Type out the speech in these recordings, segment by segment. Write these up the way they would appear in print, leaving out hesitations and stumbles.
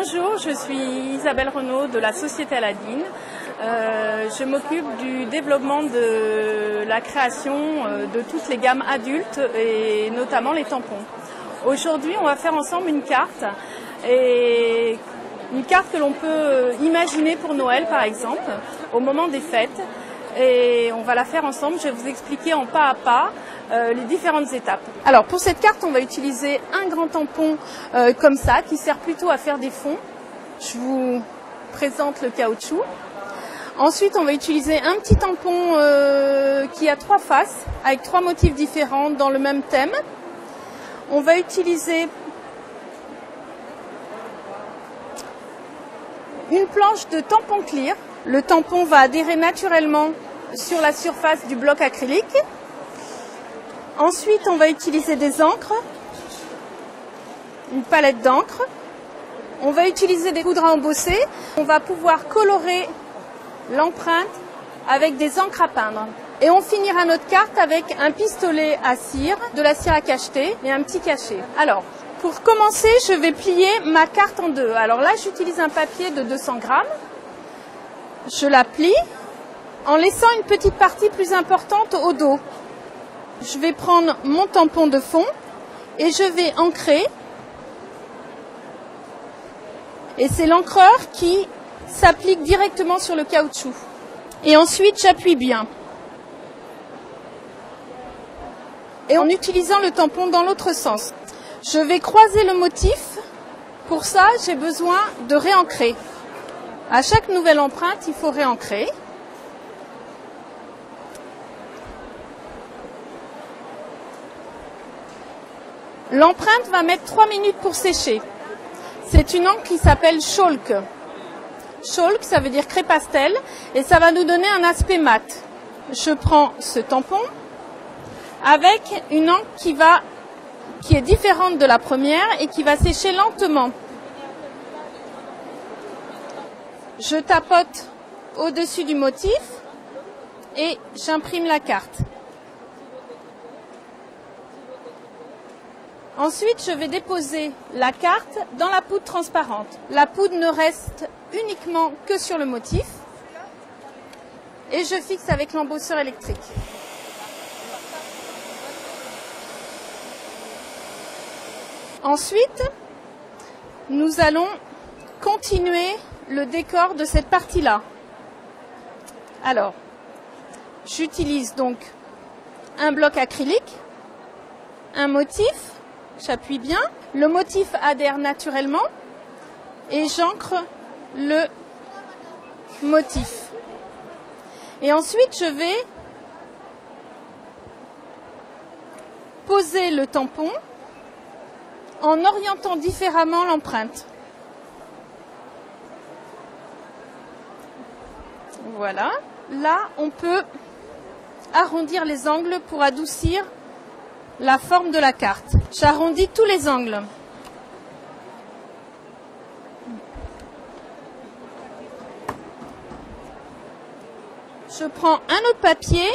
Bonjour, je suis Isabelle Renaud de la société Aladine. Je m'occupe du développement de la création de toutes les gammes adultes et notamment les tampons. Aujourd'hui, on va faire ensemble une carte que l'on peut imaginer pour Noël par exemple, au moment des fêtes. Et on va la faire ensemble, je vais vous expliquer en pas à pas les différentes étapes. Alors pour cette carte, on va utiliser un grand tampon comme ça, qui sert plutôt à faire des fonds. Je vous présente le caoutchouc. Ensuite, on va utiliser un petit tampon qui a 3 faces, avec 3 motifs différents dans le même thème. On va utiliser une planche de tampon clear. Le tampon va adhérer naturellement sur la surface du bloc acrylique. Ensuite, on va utiliser des encres, une palette d'encre. On va utiliser des poudres à embosser. On va pouvoir colorer l'empreinte avec des encres à peindre. Et on finira notre carte avec un pistolet à cire, de la cire à cacheter et un petit cachet. Alors, pour commencer, je vais plier ma carte en deux. Alors là, j'utilise un papier de 200 grammes. Je la plie en laissant une petite partie plus importante au dos. Je vais prendre mon tampon de fond et je vais ancrer. Et c'est l'encreur qui s'applique directement sur le caoutchouc. Et ensuite, j'appuie bien. Et en utilisant le tampon dans l'autre sens. Je vais croiser le motif. Pour ça, j'ai besoin de réancrer. À chaque nouvelle empreinte, il faut réancrer. L'empreinte va mettre 3 minutes pour sécher. C'est une encre qui s'appelle Chalk. Chalk, ça veut dire craie pastel, et ça va nous donner un aspect mat. Je prends ce tampon avec une encre qui est différente de la première et qui va sécher lentement. Je tapote au-dessus du motif et j'imprime la carte. Ensuite, je vais déposer la carte dans la poudre transparente. La poudre ne reste uniquement que sur le motif et je fixe avec l'embosseur électrique. Ensuite, nous allons continuer le décor de cette partie-là. Alors, j'utilise donc un bloc acrylique, un motif, j'appuie bien, le motif adhère naturellement et j'ancre le motif. Et ensuite, je vais poser le tampon en orientant différemment l'empreinte. Voilà. Là, on peut arrondir les angles pour adoucir la forme de la carte. J'arrondis tous les angles. Je prends un autre papier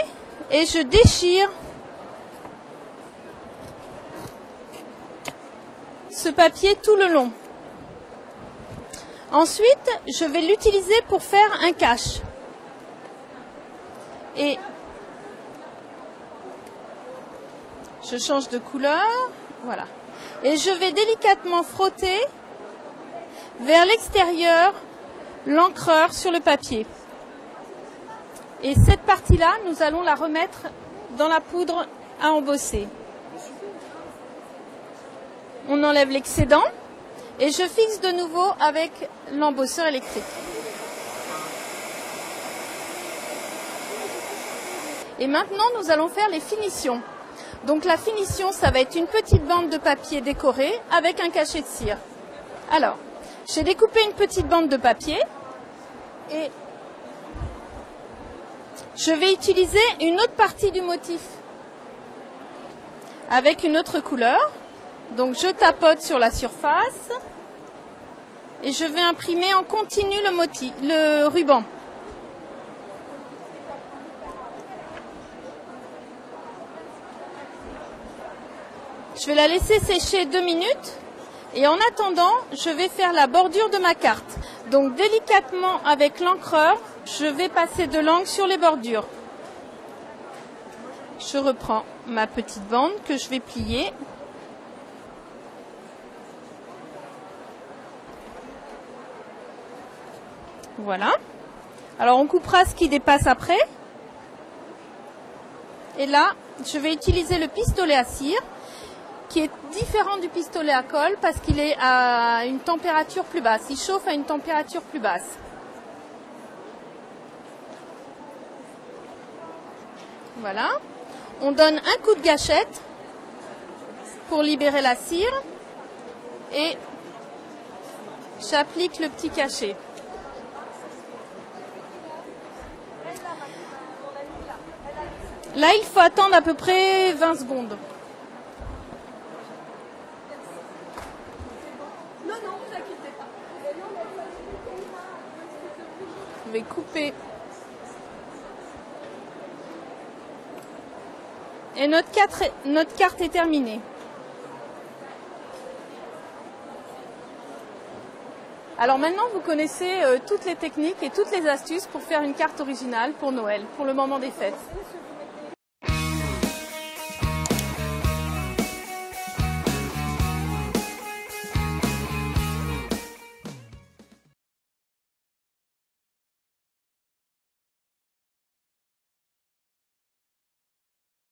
et je déchire ce papier tout le long. Ensuite, je vais l'utiliser pour faire un cache. Et je change de couleur, voilà. Et je vais délicatement frotter vers l'extérieur l'encreur sur le papier. Et cette partie-là, nous allons la remettre dans la poudre à embosser. On enlève l'excédent et je fixe de nouveau avec l'embosseur électrique. Et maintenant, nous allons faire les finitions. Donc la finition, ça va être une petite bande de papier décorée avec un cachet de cire. Alors, j'ai découpé une petite bande de papier et je vais utiliser une autre partie du motif avec une autre couleur. Donc je tapote sur la surface et je vais imprimer en continu le ruban. Je vais la laisser sécher 2 minutes Et en attendant, je vais faire la bordure de ma carte. Donc délicatement avec l'encreur, je vais passer de l'encre sur les bordures. Je reprends ma petite bande que je vais plier. Voilà. Alors on coupera ce qui dépasse après. Et là, je vais utiliser le pistolet à cire, qui est différent du pistolet à colle parce qu'il est à une température plus basse. Il chauffe à une température plus basse. Voilà. On donne un coup de gâchette pour libérer la cire et j'applique le petit cachet. Là, il faut attendre à peu près 20 secondes. Je vais couper. Et notre carte est terminée. Alors maintenant, vous connaissez toutes les techniques et toutes les astuces pour faire une carte originale pour Noël, pour le moment des fêtes.